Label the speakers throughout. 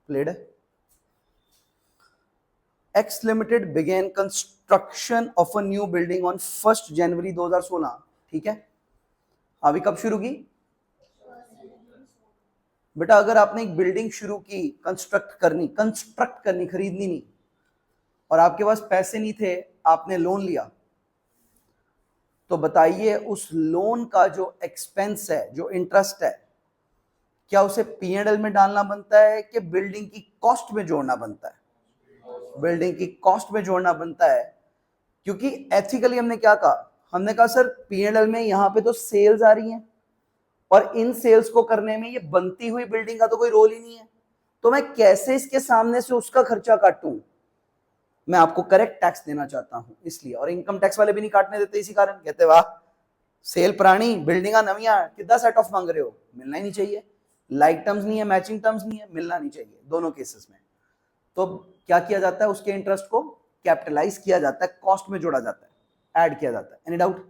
Speaker 1: Played है। X limited began construction of a new building on 1 January 2016। ठीक है, अभी कब शुरू की बेटा? अगर आपने एक बिल्डिंग शुरू की कंस्ट्रक्ट करनी, खरीदनी नहीं, और आपके पास पैसे नहीं थे, आपने लोन लिया, तो बताइए उस लोन का जो एक्सपेंस है, जो इंटरेस्ट है, क्या उसे P&L में डालना बनता है कि बिल्डिंग की कॉस्ट में जोड़ना बनता है? बिल्डिंग की कॉस्ट में जोड़ना बनता है, क्योंकि एथिकली हमने क्या कहा? हमने कहा सर P&L में यहां पे तो सेल्स आ रही हैं, और इन सेल्स को करने में ये बनती हुई बिल्डिंग का तो कोई रोल ही नहीं है, तो मैं कैसे इसके सामने से उसका खर्चा काटूं? मैं आपको करेक्ट टैक्स देना चाहता हूं इसलिए, और इनकम टैक्स वाले भी नहीं काटने देते इसी कारण, कहते वाह सेल पुरानी बिल्डिंगा नविया कितना सेट ऑफ मांग रहे हो, मिलना ही नहीं चाहिए, लाइक टर्म्स नहीं है, मैचिंग टर्म्स नहीं है, मिलना नहीं चाहिए दोनों केसेस में। तो क्या किया जाता है? उसके इंटरेस्ट को कैपिटलाइज किया जाता है, कॉस्ट में जोड़ा जाता है, ऐड किया जाता है। Any doubt?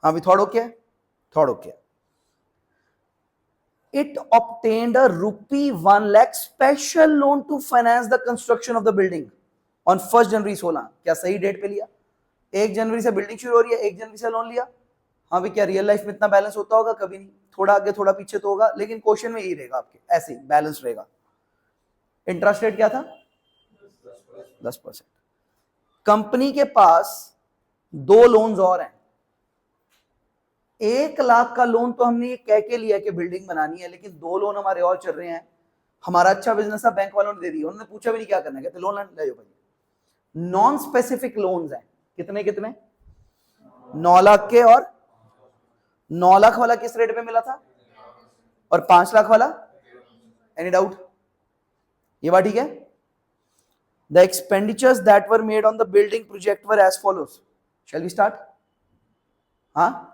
Speaker 1: हाँ भी thought okay? Thought okay. It obtained a ₹1 lakh special loan to finance the construction of the building on 1 जनवरी 16। क्या सही डेट पे लिया? 1 जनवरी से बिल्डिंग शुरू हो रही है, 1 जनवरी से लोन लिया। हाँ भी क्या रियल लाइफ में इतना बैलेंस होता होगा? कभी नहीं, थोड़ा आगे थोड़ा पीछे तो होगा, लेकिन क्वेश्चन में यही रहेगा आपके, ऐसे बैलेंस रहेगा। इंटरेस्ट रेट क्या था? 10%। कंपनी के पास 2 लोन्स और हैं। 1 लाख का लोन तो हमने ये कह के लिया कि बिल्डिंग बनानी है, लेकिन 2 लोन हमारे और चल रहे हैं। हमारा अच्छा बिजनेस है, बैंक वालों ने दे दिया, उन्होंने पूछा भी नहीं क्या करना है, कहते लोन ले जाओ भाई। नॉन स्पेसिफिक लोन्स हैं। कितने कितने? 9 लाख के, और 9 लाख वाला किस रेट पे मिला था, और 5 लाख वाला? Any doubt? ये बात ठीक है? The expenditures that were made on the building project were as follows. Shall we start? हाँ,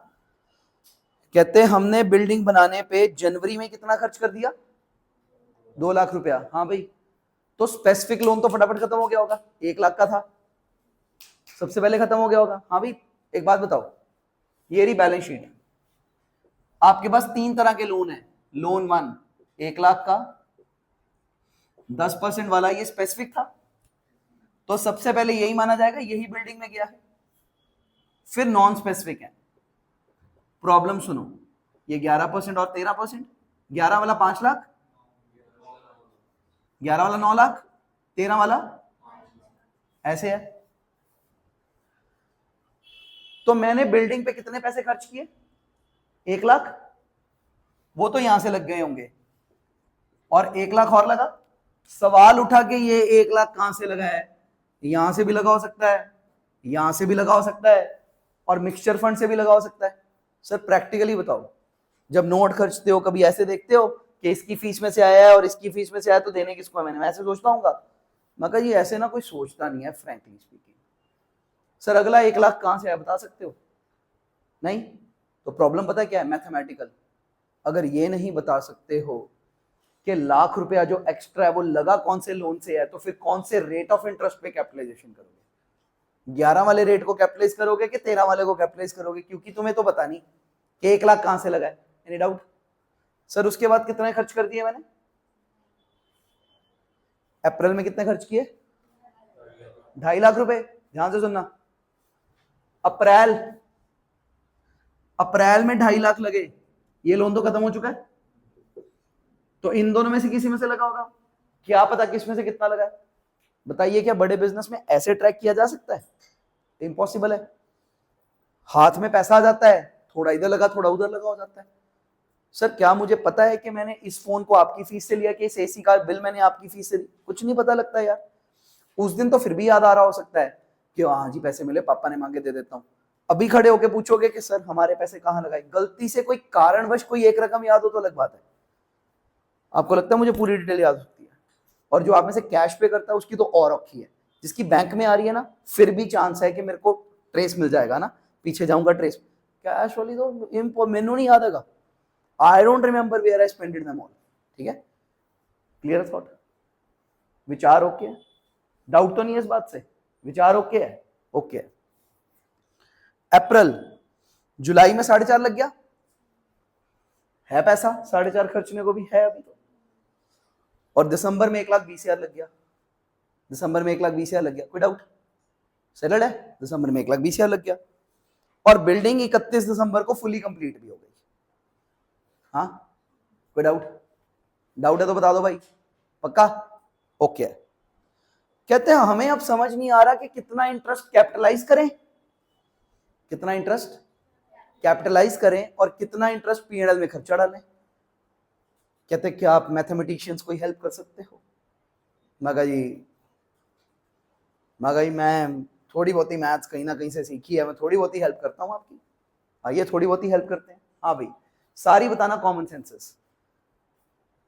Speaker 1: कहते हैं हमने बिल्डिंग बनाने पे जनवरी में कितना खर्च कर दिया? 2 लाख रुपया। हाँ भाई, तो स्पेसिफिक लोन तो फटाफट खत्म हो गया होगा, 1 लाख का था, सबसे पहले खत्म हो गया होगा। हाँ भाई, एक बात बताओ, ये रही बैलेंस शीट, आपके पास 3 तरह के लोन है। लोन 1 1 लाख का, 10% वाला, ये स्पेसिफिक था, तो सबसे पहले यही माना जाएगा, यही बिल्डिंग में गया है। फिर नॉन स्पेसिफिक है। प्रॉब्लम सुनो, ये 11% और 13%, 11 वाला 5 लाख, 11 वाला 9 लाख, 13 वाला ऐसे है। तो मैंने बिल्डिंग पे कितने पैसे खर्च किए? 1 लाख, वो तो यहां से लग गए होंगे, और 1 लाख और लगा। सवाल उठा कि ये 1 लाख कहां से लगा है? यहां से भी लगा हो सकता है, यहां से भी लगा हो सकता है, और मिक्सचर फंड से भी लगा हो सकता है। सर प्रैक्टिकली बताओ, जब नोट खर्चते हो कभी ऐसे देखते हो कि इसकी फीस में से आया है और इसकी फीस में से आया, तो देने किसको है? मैंने ऐसे सोचता हूँ। मैं कहा ये ऐसे ना कोई सोचता नहीं है, फ्रैंकली स्पीकिंग। सर अगला 1 लाख कहां से आया बता सकते हो? नहीं। तो प्रॉब्लम पता है क्या है? मैथमेटिकल। अगर ये नहीं बता सकते हो कि लाख रुपया जो एक्स्ट्रा है वो लगा कौन से लोन से है, तो फिर कौन से रेट ऑफ इंटरेस्ट पे कैपिटलाइजेशन करोगे? 11 वाले रेट को कैपिटलाइज करोगे कि 13 वाले को कैपिटलाइज करोगे? क्योंकि तुम्हें तो पता नहीं कि 1 लाख कहां से लगा है। Any doubt? सर उसके बाद कितने खर्च कर दिए मैंने? अप्रैल में कितने खर्च किए? 2.5 लाख रुपए। ध्यान से सुनना, अप्रैल अप्रैल में 2.5 लाख लगे, ये लोन तो खत्म हो चुका है, तो इन दोनों में से किसी में से लगा होगा। क्या पता किस में से कितना लगा है? बताइए, क्या बड़े बिजनेस में ऐसे ट्रैक किया जा सकता है? इम्पॉसिबल है। हाथ में पैसा आ जाता है, थोड़ा इधर लगा थोड़ा उधर लगा हो जाता है। सर क्या मुझे पता है कि मैंने इस फोन को आपकी फीस से लिया कि इस एसी का बिल मैंने आपकी फीस से? कुछ नहीं पता लगता यार। उस दिन तो फिर भी याद आ रहा हो सकता है कि हाँ जी पैसे मिले, पापा ने मांगे दे देता हूँ। अभी खड़े होके पूछोगे कि सर हमारे पैसे कहाँ लगाए? गलती से कोई कारणवश कोई एक रकम याद हो तो अलग बात है। आपको लगता है मुझे पूरी डिटेल याद होती है? और जो आप में से कैश पे करता है उसकी तो और औखी है। जिसकी बैंक में आ रही है ना, फिर भी चांस है कि मेरे को ट्रेस मिल जाएगा ना, पीछे जाऊंगा ट्रेस। कैश वाली तो मेनू नहीं याद है। I don't remember where I spended them all. ठीक है, क्लियर थॉट? विचार ओके है? डाउट तो नहीं है इस बात से? विचार ओके है? ओके है। अप्रैल जुलाई में 4.5 लग गया, है पैसा 4.5 खर्चने को भी है अभी तो। और दिसंबर में 1,20,000 लग गया, दिसंबर में 1,20,000 लग गया, कोई डाउट? सेटल्ड है, दिसंबर में 1,20,000 लग गया और बिल्डिंग 31 दिसंबर को फुली कंप्लीट भी हो गई। हाँ, कोई डाउट? डाउट है तो बता दो भाई, पक्का? ओके। कहते हैं हमें अब समझ नहीं आ रहा कि कितना इंटरेस्ट कैपिटलाइज करें, कितना इंटरेस्ट कैपिटलाइज करें और कितना इंटरेस्ट पीएनएल में खर्चा डालें। कहते हैं क्या आप मैथमेटिशियंस कोई हेल्प कर सकते हो? मैं कहा जी मैं थोड़ी बहुत ही मैथ्स कहीं ना कहीं से सीखी है, मैं थोड़ी बहुत ही हेल्प करता हूँ आपकी, आइए थोड़ी बहुत ही हेल्प करते हैं। हाँ भाई, सारी बताना कॉमन सेंसेस।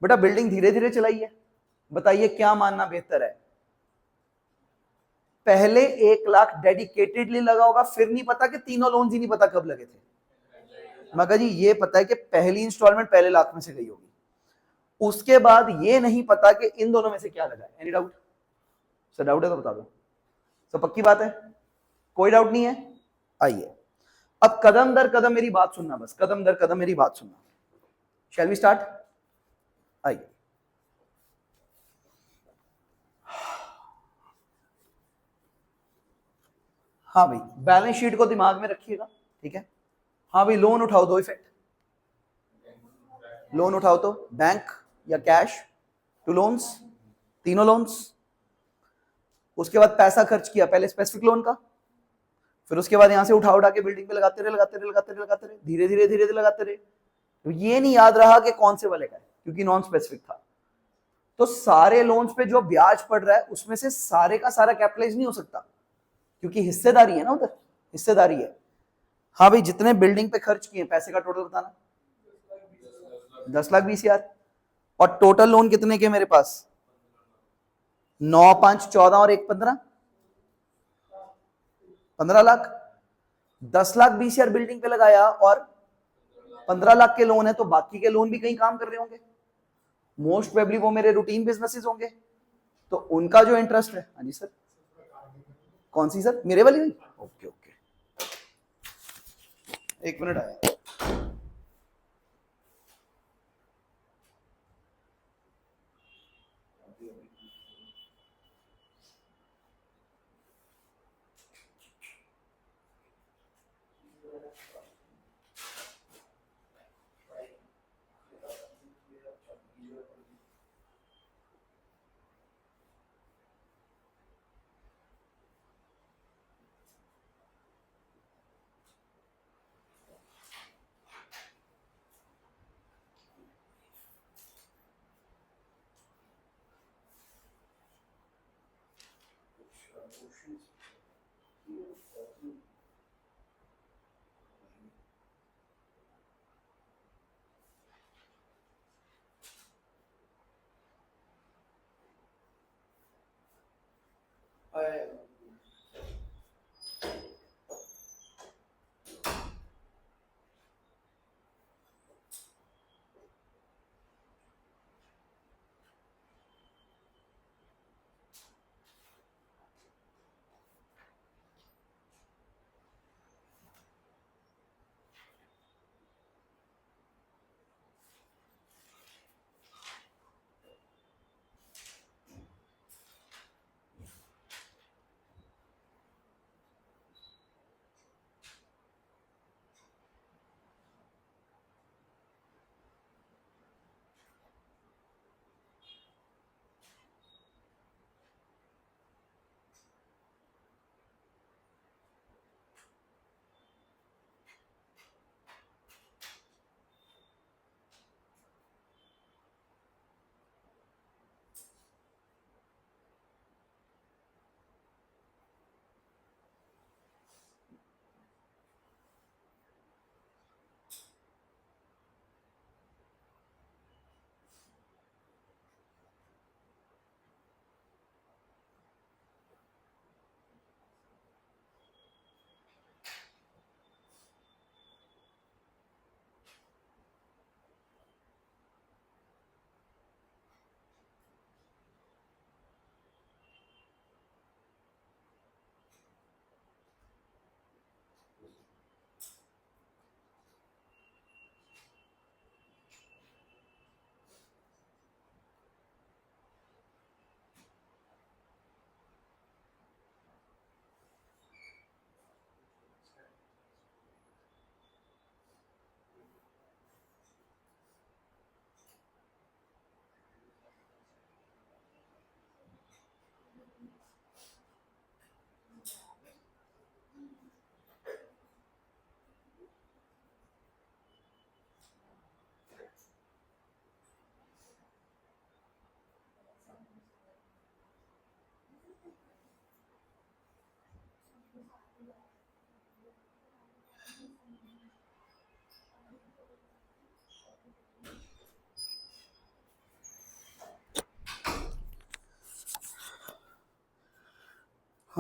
Speaker 1: बेटा बिल्डिंग धीरे धीरे चलाइए, बताइए क्या मानना बेहतर है? पहले 1 लाख डेडिकेटेडली लगा होगा, फिर नहीं पता कि तीनों लोन्स ही नहीं पता कब लगे थे। मगर जी ये पता है कि पहली इंस्टॉलमेंट पहले लाख में से गई होगी, उसके बाद ये नहीं पता कि इन दोनों में से क्या लगा है। Any doubt? सर डाउट है तो बता दो। सर पक्की बात है, कोई डाउट नहीं है? आइए अब कदम दर कदम मेरी बात सुनना, बस कदम दर कदम मेरी बात सुनना। Shall we start? आइए हाँ भाई, बैलेंस शीट को दिमाग में रखिएगा, ठीक है? हाँ भाई, लोन उठाओ, दो इफेक्ट, लोन उठाओ तो बैंक या कैश, टू लोन्स, तीनों लोन्स। उसके बाद पैसा खर्च किया पहले स्पेसिफिक लोन का, फिर उसके बाद यहां से उठा के बिल्डिंग पे लगाते रहे, धीरे धीरे लगाते रहे। तो ये नहीं याद रहा कि कौन से वाले का है, क्योंकि नॉन स्पेसिफिक था। तो सारे लोन्स पे जो ब्याज पड़ रहा है उसमें से सारे का सारा कैपिटलाइज नहीं हो सकता, क्योंकि हिस्सेदारी है ना, उधर हिस्सेदारी है। हाँ भाई, जितने बिल्डिंग पे खर्च किए पैसे का टोटल बताना। 10,20,000। और टोटल लोन कितने के मेरे पास? 9, 5, 14 और 1, 15, 15 लाख। 10,20,000 बिल्डिंग पे लगाया और 15 लाख के लोन है, तो बाकी के लोन भी कहीं काम कर रहे होंगे, मोस्ट प्रोबेबली वो मेरे रूटीन बिजनेसेस होंगे, तो उनका जो इंटरेस्ट है। हाँ जी सर, कौन सी सर? मेरे वाली? ओके ओके, एक मिनट आया।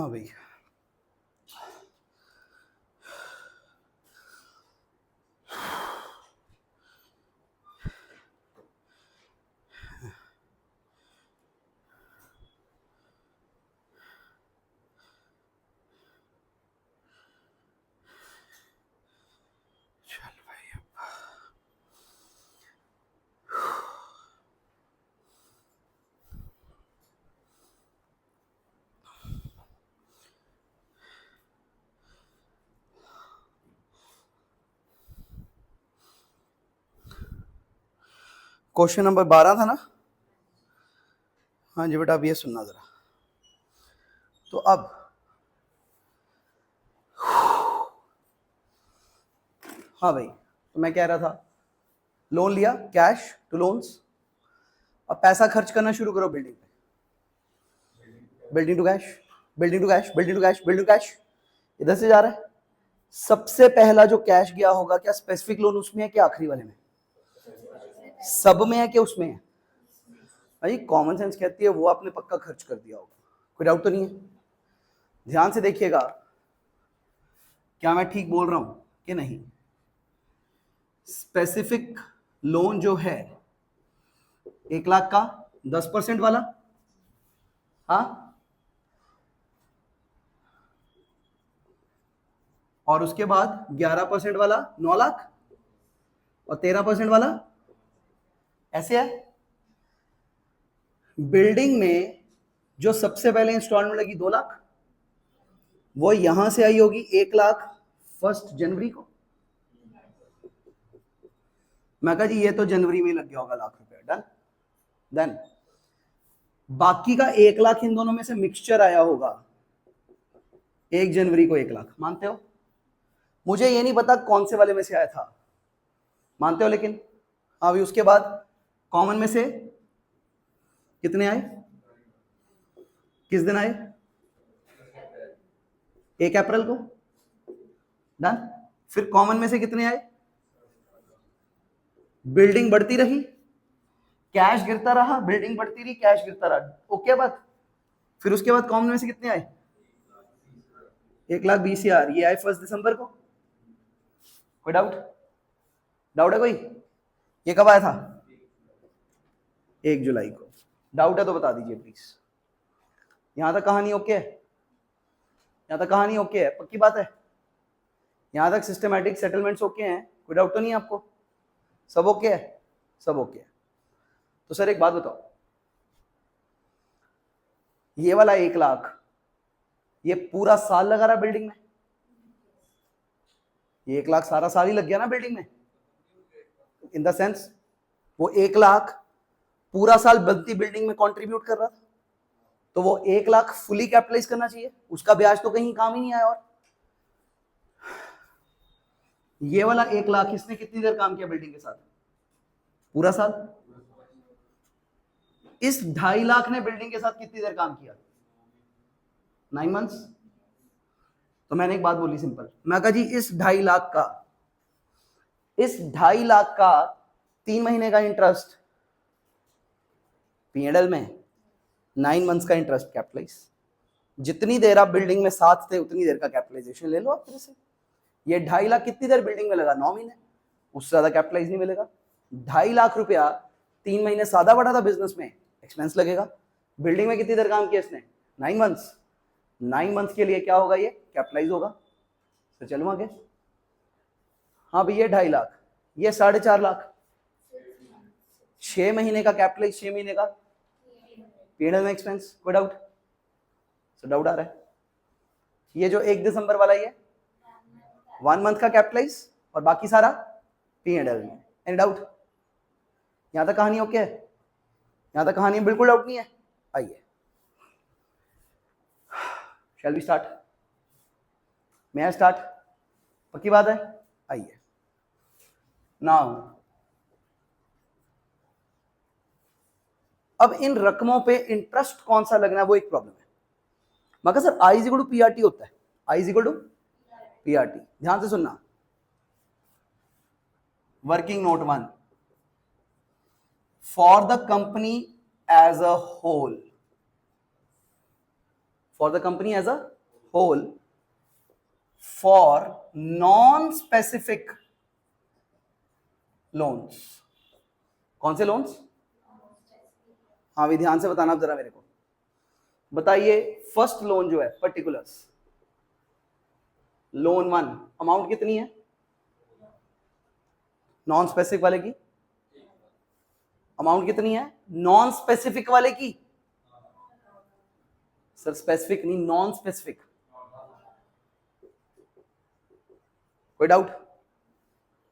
Speaker 1: हाँ भाई, चल भाई अब क्वेश्चन नंबर 12 था ना? हाँ जी बेटा, अब ये सुनना जरा। तो अब हाँ भाई, तो मैं कह रहा था, लोन लिया, कैश टू लोन्स, अब पैसा खर्च करना शुरू करो बिल्डिंग पे। Building to cash, building to cash, building to cash, building to cash, इधर से जा रहा है। सबसे पहला जो कैश गया होगा, क्या स्पेसिफिक लोन उसमें है कि आखिरी वाले में? सब में है कि उसमें है? भाई कॉमन सेंस कहती है वो आपने पक्का खर्च कर दिया होगा, कोई डाउट तो नहीं है? ध्यान से देखिएगा, क्या मैं ठीक बोल रहा हूं कि नहीं? स्पेसिफिक लोन जो है 1 लाख का 10% वाला, हाँ, और उसके बाद 11% वाला 9 लाख, और 13% वाला, ऐसे है। बिल्डिंग में जो सबसे पहले इंस्टॉलमेंट लगी 2 लाख, वो यहां से आई होगी 1 लाख 1 जनवरी को। मैं कहा जी ये तो जनवरी में लग गया होगा लाख रुपए, डन। देन बाकी का 1 लाख इन दोनों में से मिक्सचर आया होगा 1 जनवरी को 1 लाख, मानते हो? मुझे ये नहीं पता कौन से वाले में से आया था, मानते हो? लेकिन अभी उसके बाद कॉमन में से कितने आए, किस दिन आए? 1 अप्रैल को, डन। फिर कॉमन में से कितने आए? बिल्डिंग बढ़ती रही, कैश गिरता रहा, बिल्डिंग बढ़ती रही, कैश गिरता रहा, ओके बात। फिर उसके बाद कॉमन में से कितने आए? 1,20,000, ये आए 1 दिसंबर को। कोई डाउट? डाउट है कोई? ये कब आया था? 1 जुलाई को। डाउट है तो बता दीजिए प्लीज। यहां तक कहानी ओके है? यहां तक कहानी ओके है? पक्की बात है? यहां तक सिस्टमैटिक सेटलमेंट्स ओके हैं? कोई डाउट तो नहीं है आपको? सब ओके है? सब ओके है। तो सर एक बात बताओ, ये वाला 1 लाख ये पूरा साल लगा रहा बिल्डिंग में? ये 1 लाख सारा साल ही लग गया ना बिल्डिंग में, इन द सेंस वो 1 लाख पूरा साल बनती बिल्डिंग में कंट्रीब्यूट कर रहा था, तो वो 1 लाख फुली कैपिटलाइज करना चाहिए, उसका ब्याज तो कहीं काम ही नहीं आया। और ये वाला 1 लाख इसने कितनी देर काम किया बिल्डिंग के साथ? पूरा साल। इस 2.5 लाख ने बिल्डिंग के साथ कितनी देर काम किया? 9 मंथ्स। तो मैंने एक बात बोली सिंपल, मैं कहा जी इस 2.5 लाख का, इस 2.5 लाख का 3 महीने का इंटरेस्ट पीएनएल में, 9 मंथ्स का इंटरेस्ट कैपिटलाइज। जितनी देर आप बिल्डिंग में साथ थे उतनी देर का कैपिटलाइजेशन ले लो आप फिर से। ये 2.5 लाख कितनी देर बिल्डिंग में लगा? 9 महीने, उससे ज्यादा कैपिटलाइज नहीं मिलेगा। 2.5 लाख रुपया 3 महीने सादा बढ़ा था बिजनेस में, एक्सपेंस लगेगा। बिल्डिंग में कितनी देर काम किया इसने? 9 मंथ्स। 9 मंथ्स के लिए क्या होगा? ये कैपिटलाइज होगा। तो चलो आगे। हाँ भैया 2.5 लाख, ये 4.5 लाख, 6 महीने का कैपिटलाइज, 6 महीने का पीएनएल में एक्सपेंस। कोई डाउट? तो डाउट आ रहा है? ये जो 1 दिसंबर वाला ये 1 मंथ का कैपिटलाइज और बाकी सारा पीएनएल में। Any doubt? यहां तक कहानी ओके है? यहां तक कहानी बिल्कुल डाउट नहीं है? आइए, शैल वी स्टार्ट? मैं आई स्टार्ट? पक्की बात है? आइए नाउ, अब इन रकमों पे इंटरेस्ट कौन सा लगना है वो एक प्रॉब्लम है। मगर sir I is equal to PRT होता है, I is equal to PRT. ध्यान से सुनना, working note 1 for the company as a whole, for the company as a whole for non specific loans. कौन से लोन्स? हाँ भी ध्यान से बताना जरा मेरे को। बताइए फर्स्ट लोन जो है पर्टिकुलर्स, लोन 1 अमाउंट कितनी है नॉन स्पेसिफिक वाले की? अमाउंट कितनी है नॉन स्पेसिफिक वाले की? सर स्पेसिफिक नहीं, नॉन स्पेसिफिक। कोई डाउट?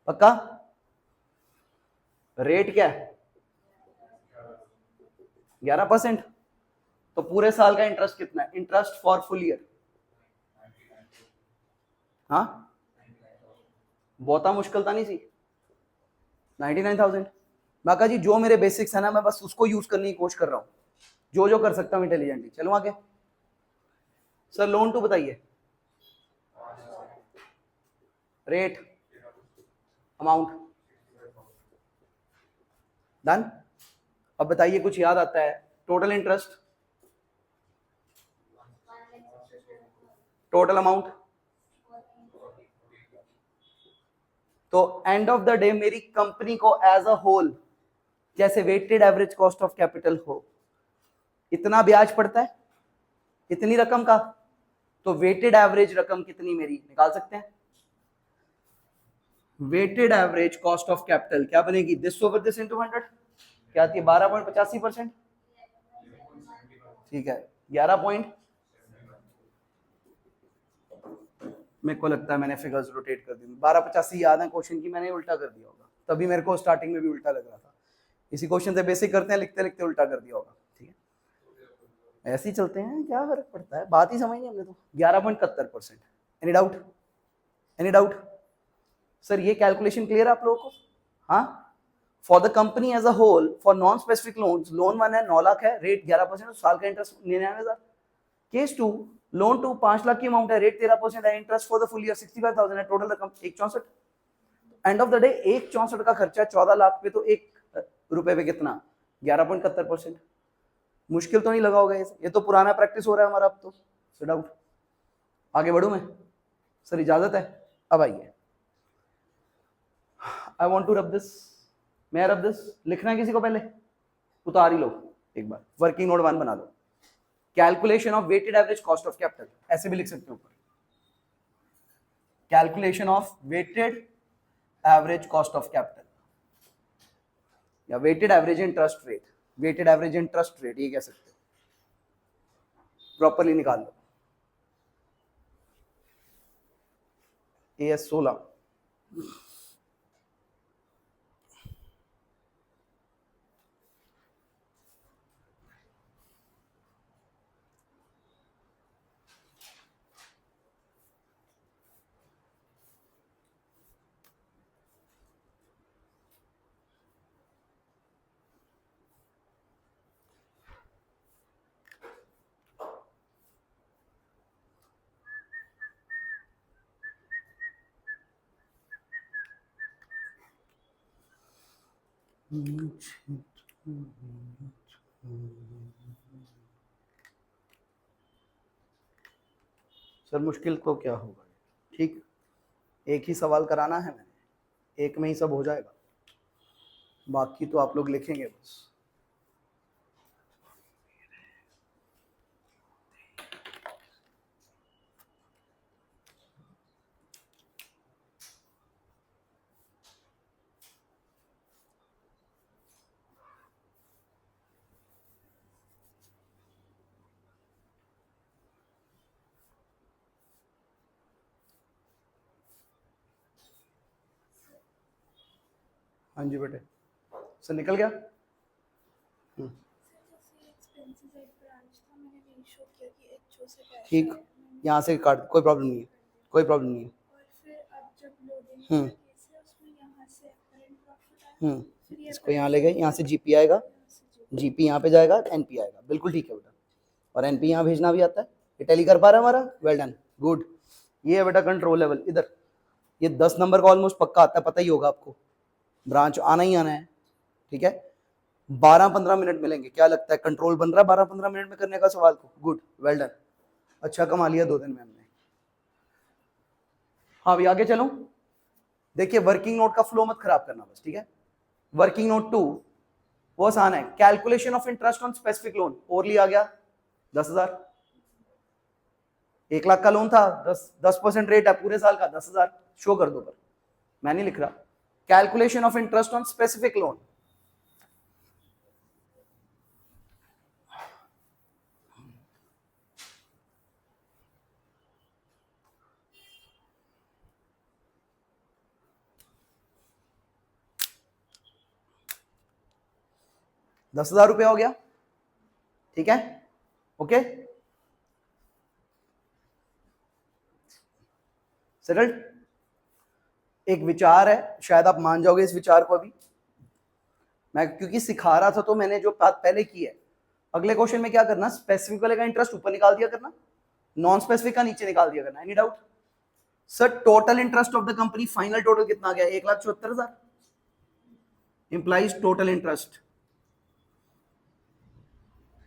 Speaker 1: पक्का? रेट क्या है? 11%। तो पूरे साल का इंटरेस्ट कितना है? Interest for full year? हाँ बहुता मुश्किल था नहीं सी 99,000। बाका जी जो मेरे बेसिक्स है ना मैं बस उसको यूज करने की कोशिश कर रहा हूं, जो कर सकता हूं इंटेलिजेंटली। चलो आगे। सर लोन 2 बताइए, रेट, अमाउंट, डन। अब बताइए कुछ याद आता है? Total interest, total amount. तो एंड ऑफ द डे मेरी कंपनी को एज अ होल जैसे weighted average cost of capital हो, इतना ब्याज पड़ता है इतनी रकम का, तो वेटेड एवरेज रकम कितनी मेरी निकाल सकते हैं? Weighted average cost of capital क्या बनेगी? दिस ओवर दिस इनटू 100 क्या आती है? 12.85%। ठीक है 11 पॉइंट, मेरे को लगता है मैंने फिगर्स रोटेट कर दी। 1285 याद है क्वेश्चन की, मैंने उल्टा कर दिया होगा, तभी मेरे को स्टार्टिंग में भी उल्टा लग रहा था। इसी क्वेश्चन से बेसिक करते हैं, लिखते लिखते उल्टा कर दिया होगा। ठीक है ऐसे ही चलते हैं, क्या फर्क पड़ता है, बात ही समझ नहीं हमने तो। 11.71%। Any doubt? Any doubt? Sir ये कैलकुलेशन क्लियर है आप लोगों को? हाँ for the company as a whole for non specific loans, loan 1 है 9 लाख है, रेट 11%, साल का इंटरेस्ट 99,000। केस 2 लोन 2 5 लाख की अमाउंट है, रेट 13% है, interest for the full year 65,000 है, टोटल रकम 164। एंड ऑफ द डे 164 का खर्चा 14 लाख पे, तो 1 रुपए पे कितना? 11.71%। मुश्किल तो नहीं लगा होगा ये तो पुराना प्रैक्टिस हो रहा है हमारा अब तो। So doubt? आगे बढ़ू मैं? सर इजाजत है? अब आइए, I want to rub this. मैं रब दिस लिखना है किसी को? पहले उतार ही लो एक बार, वर्किंग नोट 1 बना लो। Calculation of weighted average cost of capital, ऐसे भी लिख सकते हो ऊपर, calculation of weighted average cost of capital या weighted average interest rate, weighted average interest rate ये कह सकते हो, प्रॉपरली निकाल लो। AS 16 सर मुश्किल तो क्या होगा? ठीक एक ही सवाल कराना है मैंने, एक में ही सब हो जाएगा, बाकी तो आप लोग लिखेंगे बस। हाँ जी बेटे, सर निकल गया? ठीक यहाँ से काट, कोई प्रॉब्लम नहीं है, कोई प्रॉब्लम नहीं है। इसको यहाँ ले गए, यहाँ से जीपी आएगा, जीपी यहाँ पे जाएगा, एनपी आएगा, बिल्कुल ठीक है बेटा। और एनपी यहाँ भेजना भी आता है, ये टैली कर पा रहा है हमारा, वेल डन, गुड। ये है बेटा कंट्रोल लेवल, इधर ये 10 नंबर का ऑलमोस्ट पक्का आता है, पता ही होगा आपको, ब्रांच आना ही आना है। ठीक है 12-15 मिनट मिलेंगे, क्या लगता है कंट्रोल बन रहा है 12-15 मिनट में करने का सवाल को? Good well done. अच्छा कमा लिया 2 दिन में हमने। हाँ अभी आगे चलो, देखिए वर्किंग नोट का फ्लो मत खराब करना बस, ठीक है। वर्किंग नोट 2 वो आसान है, calculation of interest on specific loan. Orally आ गया 10,000, 1 लाख का लोन था, 10% रेट है पूरे साल का, 10,000 शो कर दो, पर मैं नहीं लिख रहा। Calculation of interest on specific loan, ₹10,000 हो गया, ठीक है, ओके सेटल्ड। एक विचार है, शायद आप मान जाओगे इस विचार को अभी, मैं क्योंकि सिखा रहा था तो मैंने जो बात पहले की है। अगले क्वेश्चन में क्या करना, स्पेसिफिक वाले का इंटरेस्ट ऊपर निकाल दिया करना, नॉन स्पेसिफिक का नीचे निकाल दिया करना। Any doubt? Sir total interest of the company, final total कितना आ गया, 1,74,000। Implies total interest,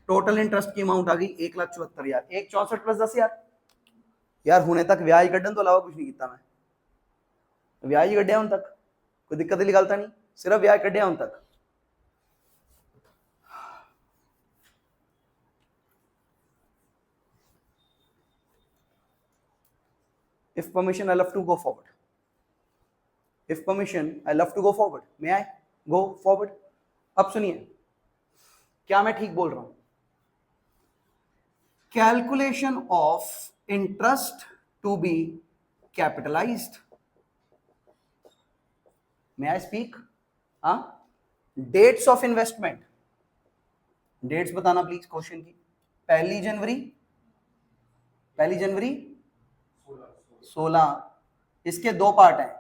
Speaker 1: total interest की अमाउंट आ गई 1,74,000, 1,64 प्लस 10,000। यार हुने तक ब्याज कड्ढन तो अलावा कुछ नहीं किया मैं, ब्याज ही कड्ढिया उन तक, कोई दिक्कत वाली गल तो नहीं, सिर्फ ब्याज कड्ढिया उन तक। If permission, I love to go forward. If permission, I love to go forward. May I go forward? अब सुनिए, क्या मैं ठीक बोल रहा हूं? Calculation of interest to be capitalized. May I speak? हाँ, dates of investment. Dates बताना प्लीज क्वेश्चन की। 1 जनवरी 16, इसके 2 पार्ट हैं,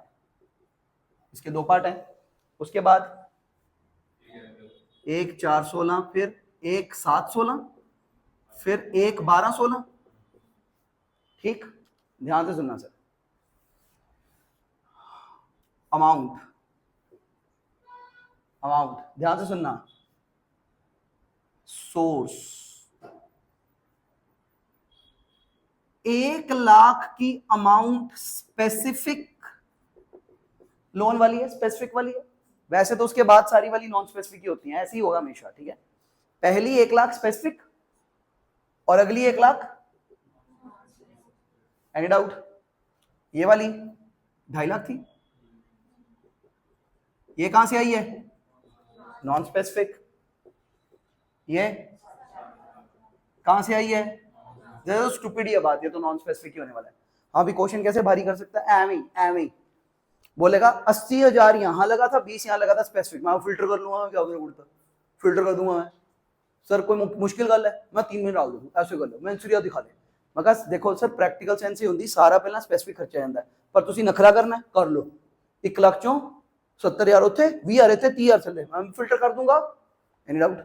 Speaker 1: इसके 2 पार्ट हैं। उसके बाद 1/4/16, फिर 1/7/16, फिर 1/12/16। ठीक, ध्यान से सुनना सर। अमाउंट, अमाउंट ध्यान से सुनना। सोर्स 1,00,000 की अमाउंट स्पेसिफिक लोन वाली है, स्पेसिफिक वाली है। वैसे तो उसके बाद सारी वाली नॉन स्पेसिफिक ही होती हैं, ऐसे ही होगा हमेशा, ठीक है। पहली 1,00,000 स्पेसिफिक और अगली 1,00,000। Any doubt? ये वाली 2.5 लाख थी, ये कहां से आई है, नॉन स्पेसिफिक। ये कहां से आई है, तो स्टूपिड ही बात, ये तो नॉन स्पेसिफिक ही होने वाला है। हाँ भी क्वेश्चन कैसे भारी कर सकता है, एम बोलेगा 80,000 यहां लगा था, 20 यहां लगा था स्पेसिफिक, मैं फिल्टर कर लूंगा, क्या उड़ता फिल्टर कर दूंगा मैं। सर कोई मुश्किल गल है, मैं 3 मिनट डाल दूंगा, ऐसे कर लो, मैं सूर्या दिखा दे। मैं कहा देखो सर प्रैक्टिकल सेंस ही होंगी, सारा पहला स्पेसिफिक खर्चा जाता है, पर तुसी नखरा करना है कर लो। 1,00,000 चों 70,000 उत्थे, 20,000 इत्थे, 30,000 चले, मैं फिल्टर कर दूंगा। Any doubt?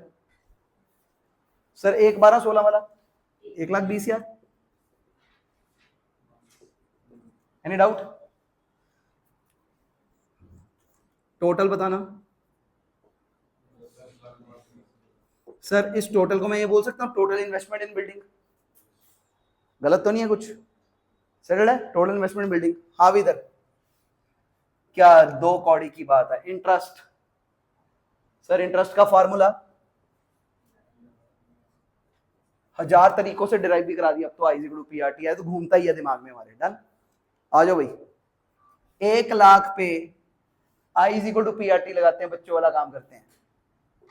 Speaker 1: सर 1/12/16 वाला 1,20,000। Any doubt? टोटल बताना। सर इस टोटल को मैं ये बोल सकता हूं टोटल इन्वेस्टमेंट इन बिल्डिंग, गलत तो नहीं है कुछ? सेटल्ड है टोटल इन्वेस्टमेंट बिल्डिंग। हाँ भी इधर क्या 2 कौड़ी की बात है, इंटरेस्ट। सर इंटरेस्ट का फॉर्मूला 1000 तरीकों से डिराइव भी करा दिया, अब तो आई इक्वल टू पीआरटी है, तो घूमता ही है दिमाग में हमारे। डन, आ जाओ भाई। 1,00,000 पे आई इक्वल टू पीआरटी लगाते हैं, बच्चों वाला काम करते हैं।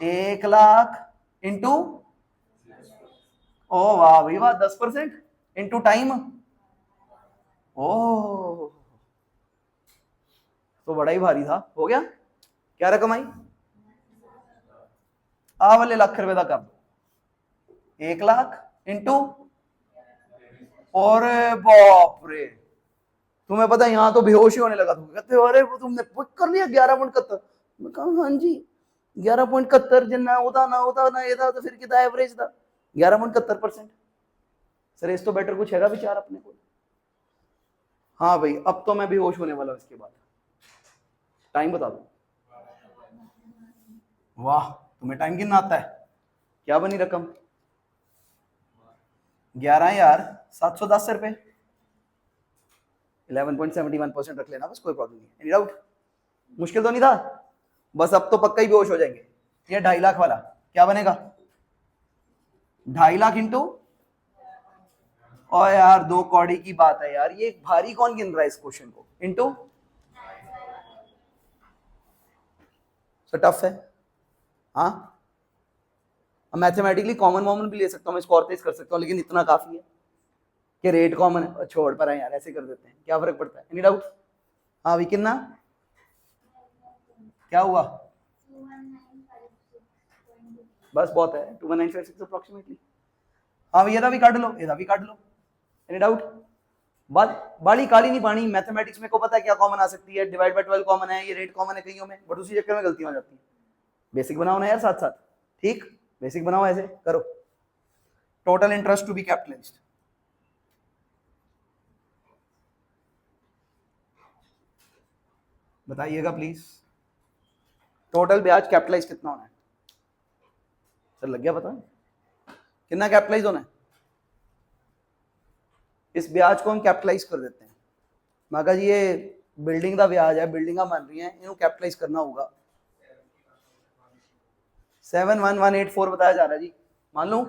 Speaker 1: 1,00,000 इंटू, ओ वाह भाई वाह, 10% इंटू टाइम। ओ तो बड़ा ही भारी था, हो गया। क्या रकम आई, आ वाले ₹1,00,000 का कर दो, 1,00,000 इंटू, और बाप रे, तुम्हें पता है यहाँ तो बेहोश ही होने लगा। तुम कहते हो अरे वो तुमने कर लिया 11.71। मैं कहा हाँ जी 11.71, जिन्ना होता ना होता ना ये था, तो फिर कितना एवरेज था 11.71%। सर इस तो बेटर कुछ हैगा विचार अपने को। हाँ भाई अब तो मैं बेहोश होने वाला हूँ इसके बाद। टाइम बता दो। वाह तुम्हें टाइम कितना आता है, क्या बनी रकम, 11 यार 710 रुपए, 11.71% रख लेना बस, कोई प्रॉब्लम नहीं। Any doubt? मुश्किल तो नहीं था? बस अब तो पक्का ही बेहोश हो जाएंगे। ये 2.5 लाख वाला क्या बनेगा? 2.5 लाख इंटू, और यार 2 कौड़ी की बात है यार, ये भारी कौन गिन रहा है इस क्वेश्चन को? इंटू, तो टफ है। हाँ, मैथमेटिकली कॉमन वॉमन भी ले सकता हूँ मैं, इसको और तेज कर सकता हूँ, लेकिन इतना काफी है कि रेट कॉमन है। छोड़ पर है यार, ऐसे कर देते हैं, क्या फर्क पड़ता है? Any doubt? हाँ भी कितना, क्या हुआ? बस बहुत है, 21956 अप्रोक्सीमेटली। हाँ ये भी काट लो, ये भी काट लो। Any doubt? बाली काली नहीं पानी, मैथमेटिक्स में को पता है क्या कॉमन आ सकती है? डिवाइड बाय 12 कॉमन है, ये रेट कॉमन है कईयों में, बट उसी चक्कर में गलतियां हो जाती है। बेसिक बनाओ ना यार साथ साथ, ठीक? बेसिक बनाओ, ऐसे करो। Total interest to be capitalized, बताइएगा प्लीज। टोटल ब्याज कैपिटलाइज कितना होना है? सर लग गया पता? कितना कैपिटलाइज होना है? इस ब्याज को हम कैपिटलाइज कर देते हैं। मागा जी ये बिल्डिंग का ब्याज है, बिल्डिंग बन रही है, इन्हों कैपिटलाइज करना होगा। 71184 बताया जा रहा है जी, मान लो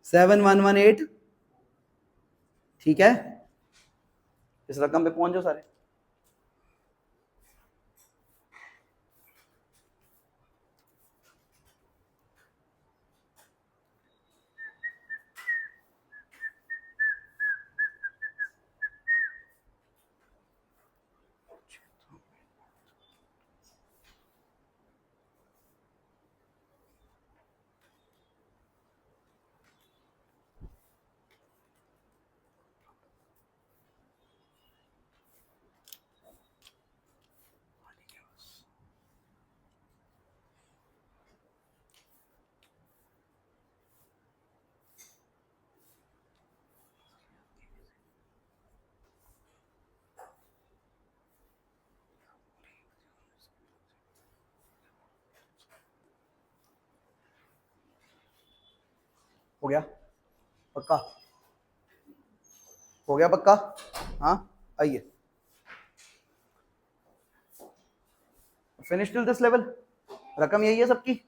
Speaker 1: 7118, ठीक है? इस रकम पे पहुंच जाओ सारे। हो गया पक्का? हो गया पक्का? हाँ आइए, फिनिश टिल दिस लेवल, रकम यही है सबकी।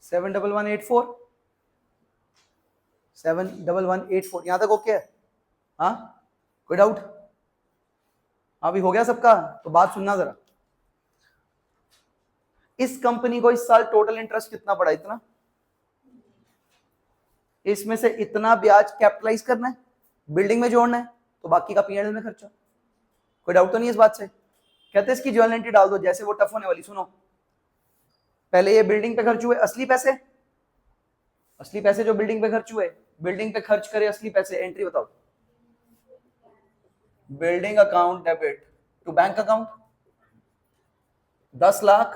Speaker 1: Seven double one eight four, 71184, यहां तक ओके है? हाँ कोई डाउट? अभी हो गया सबका? तो बात सुनना जरा, इस कंपनी को इस साल टोटल इंटरेस्ट कितना पड़ा? इतना, इसमें से इतना ब्याज कैपिटलाइज करना है, बिल्डिंग में जोड़ना है, तो बाकी का पीएनएल में खर्चा। कोई डाउट तो नहीं इस बात से? कहते हैं इसकी ज्वाइंट एंट्री डाल दो, जैसे वो टफ होने वाली। सुनो, पहले ये बिल्डिंग पे खर्च हुए असली पैसे, असली पैसे जो बिल्डिंग पे खर्च हुए, बिल्डिंग पे खर्च करे असली पैसे, एंट्री बताओ। Building account debit to bank account 10 lakh,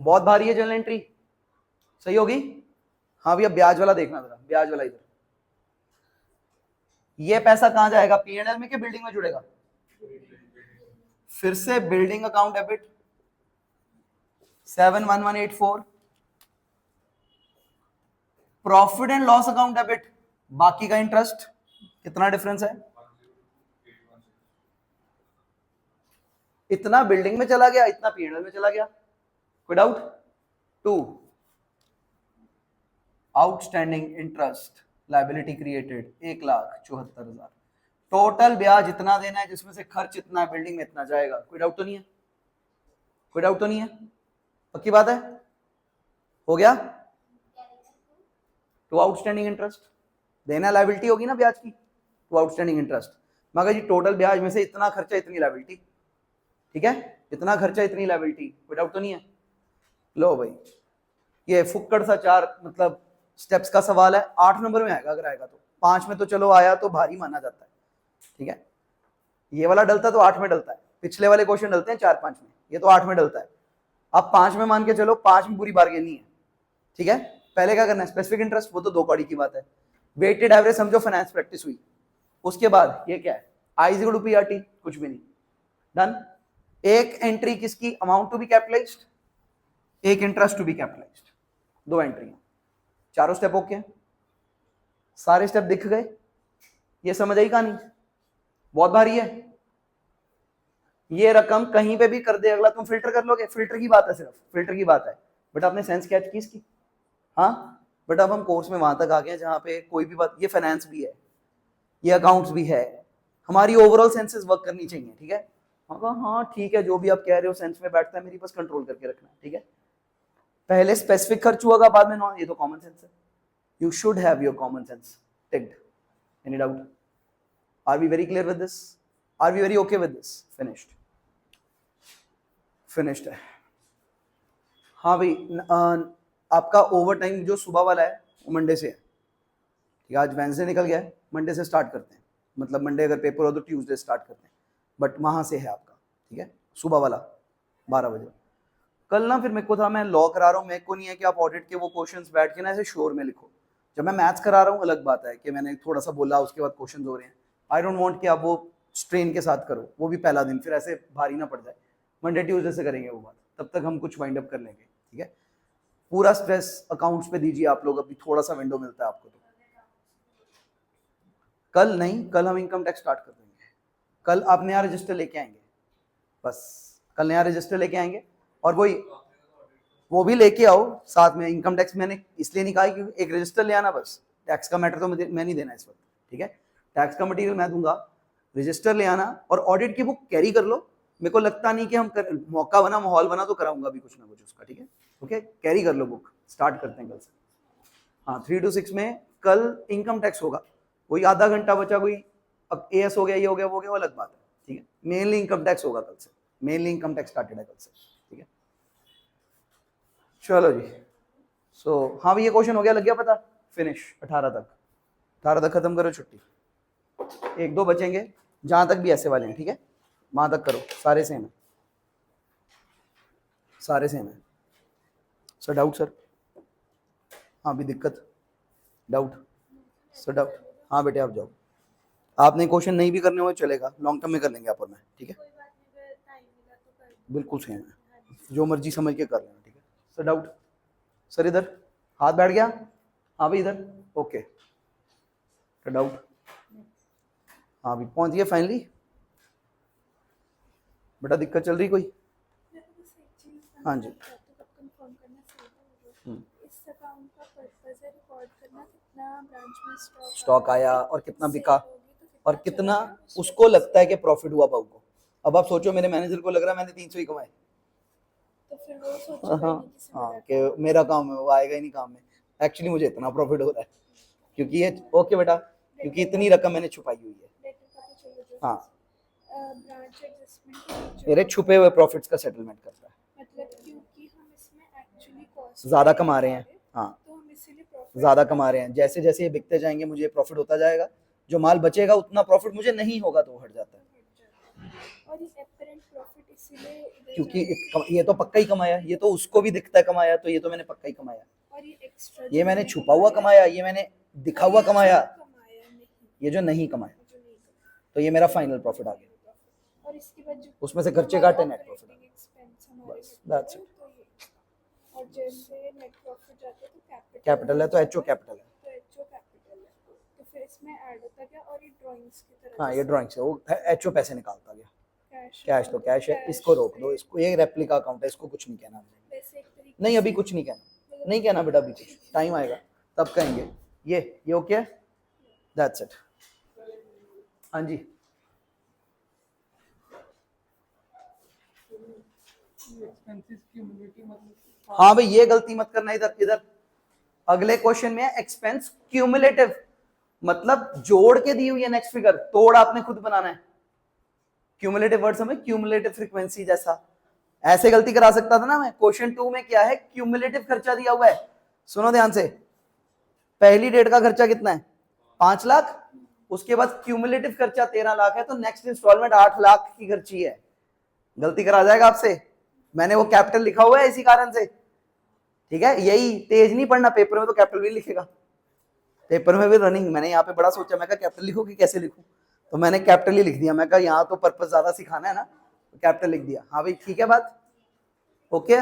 Speaker 1: बहुत भारी है जर्नल एंट्री, सही होगी? हाँ भैया ब्याज वाला देखना जरा, ब्याज वाला इधर, ये पैसा कहां जाएगा? पीएनएल में कि बिल्डिंग में जुड़ेगा? फिर से building account debit 71184, profit and loss account debit, बाकी का इंटरेस्ट, कितना डिफरेंस है? इतना बिल्डिंग में चला गया, इतना पीएनएल में चला गया, कोई doubt? 2 outstanding interest liability created 1,74,000। Total ब्याज इतना देना है जिसमें से खर्च इतना है, बिल्डिंग में इतना जाएगा। कोई डाउट तो नहीं है? कोई डाउट तो नहीं है? पक्की बात है? हो गया? टू आउटस्टैंडिंग इंटरेस्ट देना, लायबिलिटी होगी ना ब्याज की, टू आउटस्टैंडिंग इंटरेस्ट। मगर जी टोटल ब्याज में से इतना खर्चा इतनी लायबिलिटी, ठीक है, इतना खर्चा इतनी लायबिलिटी। कोई डाउट तो नहीं है? लो भाई, ये फुक्कड़ सा 4 मतलब स्टेप्स का सवाल है, 8 नंबर में आएगा, अगर आएगा तो 5 में तो चलो आया तो भारी माना जाता है, ठीक है। ये वाला डलता तो 8 में डलता है, पिछले वाले क्वेश्चन डलते हैं 4-5 में, ये तो 8 में डलता है। अब 5 में मान के चलो, 5 में पूरी बार्गेनिंग है, ठीक है। पहले क्या करना है, स्पेसिफिक इंटरेस्ट, वो तो 2 कौड़ी की बात है। वेटेड एवरेज समझो फाइनेंस प्रैक्टिस हुई, उसके बाद ये क्या है, I is equal to PRT, कुछ भी नहीं, डन। एक एंट्री किसकी, अमाउंट टू बी कैपिटलाइज्ड, एक interest to be capitalized, 2 entry, चारों स्टेप ओके, सारे स्टेप दिख गए। ये समझ आई कहानी? बहुत भारी है ये रकम, कहीं पे भी कर दे अगला, तुम फिल्टर कर लोगे, फिल्टर की बात है, सिर्फ फिल्टर की बात है। बट आपने सेंस कैच की इसकी? हाँ, बट अब हम कोर्स में वहां तक आ गए जहां पे कोई भी बात, ये फाइनेंस भी है, ये अकाउंट्स भी है, हमारी ओवरऑल सेंसेस वर्क करनी चाहिए, ठीक है। हाँ ठीक है, जो भी आप कह रहे हो सेंस में बैठता है, मेरी बस कंट्रोल करके रखना, ठीक है। पहले स्पेसिफिक खर्च हुआ, बाद में नॉन, ये तो कॉमन सेंस है। You should have your common sense ticked. Any doubt? Are we very clear with this? Are we very okay with this? Finished, finished है। हाँ भाई, आपका ओवर टाइम जो सुबह वाला है वो मंडे से है, ठीक है। आज वेंसडे निकल गया है, मंडे से स्टार्ट करते हैं, मतलब मंडे अगर पेपर हो तो ट्यूसडे स्टार्ट करते हैं, बट वहाँ से है आपका, ठीक है, सुबह वाला 12 बजे। कल ना फिर मेरे को था, मैं लॉ करा रहा हूँ, मेरे को नहीं है कि आप ऑडिट के वो क्वेश्चंस बैठ के ना ऐसे शोर में लिखो। जब मैं मैथ्स करा रहा हूँ अलग बात है कि मैंने थोड़ा सा बोला, उसके बाद क्वेश्चंस हो रहे हैं, आई डोंट वांट कि आप वो स्ट्रेन के साथ करो, वो भी पहला दिन, फिर ऐसे भारी ना पड़ जाए। मंडे ट्यूसडे से करेंगे वो बात, तब तक हम कुछ वाइंड अप कर लेंगे, ठीक है। पूरा स्ट्रेस अकाउंट्स पे दीजिए आप लोग, अभी थोड़ा सा विंडो मिलता है आपको तो। कल नहीं, कल हम इनकम टैक्स स्टार्ट कर देंगे, कल आप नया रजिस्टर लेके आएंगे, बस कल नया रजिस्टर लेके आएंगे, और वो भी लेके आओ साथ में। इनकम टैक्स मैंने इसलिए नहीं कहा कि एक रजिस्टर ले आना बस, टैक्स का मैटर तो मैं नहीं देना इस वक्त, ठीक है। टैक्स का मटेरियल मैं दूंगा, रजिस्टर ले आना और ऑडिट की बुक कैरी कर लो। मेरे को लगता नहीं कि मौका बना, माहौल बना तो कराऊंगा अभी कुछ ना कुछ उसका, ठीक है। ओके, कैरी कर लो बुक, स्टार्ट करते हैं कल से। हाँ, 3 to 6 में कल इनकम टैक्स होगा, कोई आधा घंटा बचा, कोई अब एएस हो गया, ये हो गया, वो गया, वो अलग बात है, ठीक है। मेनली इनकम टैक्स होगा कल से, मेनली इनकम टैक्स स्टार्टेड है कल से, ठीक है। चलो जी, सो हाँ भी ये क्वेश्चन हो गया, लग गया पता, फिनिश। 18 तक, 18 तक खत्म करो, छुट्टी। 1-2 बचेंगे, जहां तक भी ऐसे वाले हैं, ठीक है, वहां तक करो, सारे सेम है, सारे सेम है। Sir doubt sir? हाँ भी दिक्कत, डाउट सर, डाउट? हाँ बेटे आप जाओ, आपने क्वेश्चन नहीं भी करने हो चलेगा, लॉन्ग टर्म में कर लेंगे आप और मैं, ठीक है। बिल्कुल सेम है, जो मर्जी समझ के कर लेना, ठीक है। Sir doubt? सर इधर हाथ बैठ गया, हाँ भाई इधर, ओके। Sir doubt? हाँ भी पहुंच गया फाइनली। बेटा दिक्कत चल रही कोई? हाँ जी। स्टॉक आया और कितना बिका और कितना उसको लगता है कि प्रॉफिट हुआ बाबू को। अब आप सोचो, मेरे मैनेजर को लग रहा है मैंने 300 ही कमाए, तो फिर वो सोचेगा हाँ कि मेरा काम है, वो आएगा ही नहीं काम में, एक्चुअली मुझे इतना प्रॉफिट हो रहा है, क्योंकि ये ओके बेटा, क्योंकि इतनी रकम मैंने छुपाई हुई है। हाँ, मेरे छुपे हुए प्रॉफिट्स का सेटलमेंट करता है, मतलब क्योंकि हम इसमें एक्चुअली ज्यादा कमा रहे हैं। हाँ, ज्यादा कमा रहे हैं, जैसे जैसे ये बिकते जाएंगे मुझे प्रॉफिट होता जाएगा, जो माल बचेगा उतना प्रॉफिट मुझे नहीं होगा तो हट जाता है। और ये अपरेंट प्रॉफिट इसीलिए, क्योंकि ये तो पक्का ही कमाया, ये तो उसको भी दिखता है कमाया, तो ये तो मैंने पक्का ही कमाया, और ये एक्स्ट्रा, ये मैंने छुपा हुआ कमाया, ये मैंने दिखा हुआ कमाया, ये जो नहीं कमाया, तो ये मेरा फाइनल प्रॉफिट आ गया, और इसके बाद उसमें से खर्चे काटे नेट प्रॉफिट, बस दैट्स इट। और जैसे नेट प्रॉफिट जाता है तो कैपिटल है, तो एचओ कैपिटल है, तो फिर इसमें ऐड होता गया, और ये ड्राइंग्स की तरह, हाँ ये ड्राइंग्स है, वो एचओ पैसे निकालता गया, कैश तो कैश है, इसको रोक दो, इसको ये रेप्लिका अकाउंट है, इसको कुछ नहीं कहना। नहीं अभी कुछ नहीं कहना, नहीं कहना बेटा, अभी कुछ टाइम आएगा तब कहेंगे। ये ओके है, दैट्स इट। हाँ जी, हाँ भाई ये गलती मत करना इधर इधर। अगले क्वेश्चन में एक्सपेंस क्यूमुलेटिव, मतलब जोड़ के दी हुई है नेक्स्ट फिगर, तोड़ आपने खुद बनाना है। क्यूमुलेटिव वर्ड समझ, क्यूमुलेटिव फ्रीक्वेंसी जैसा, ऐसे गलती करा सकता था ना मैं। क्वेश्चन 2 में क्या है, क्यूमुलेटिव खर्चा दिया हुआ है, सुनो ध्यान से। पहली डेट का खर्चा कितना है, 5 लाख, उसके बाद क्यूमुलेटिव खर्चा 13 लाख है, तो नेक्स्ट इंस्टॉलमेंट 8 लाख की खर्ची है। गलती करा जाएगा आपसे, मैंने वो कैपिटल लिखा हुआ है इसी कारण से, ठीक है। यही तेज नहीं पढ़ना, पेपर में तो कैपिटल भी लिखेगा, पेपर में भी रनिंग। मैंने यहाँ पे बड़ा सोचा, मैं कहा कैपिटल लिखूं कि कैसे लिखूं, तो मैंने कैपिटल ही लिख दिया। मैं कहा यहाँ तो पर्पस ज्यादा सिखाना है ना, तो कैपिटल लिख दिया। हाँ भाई ठीक है बात, ओके।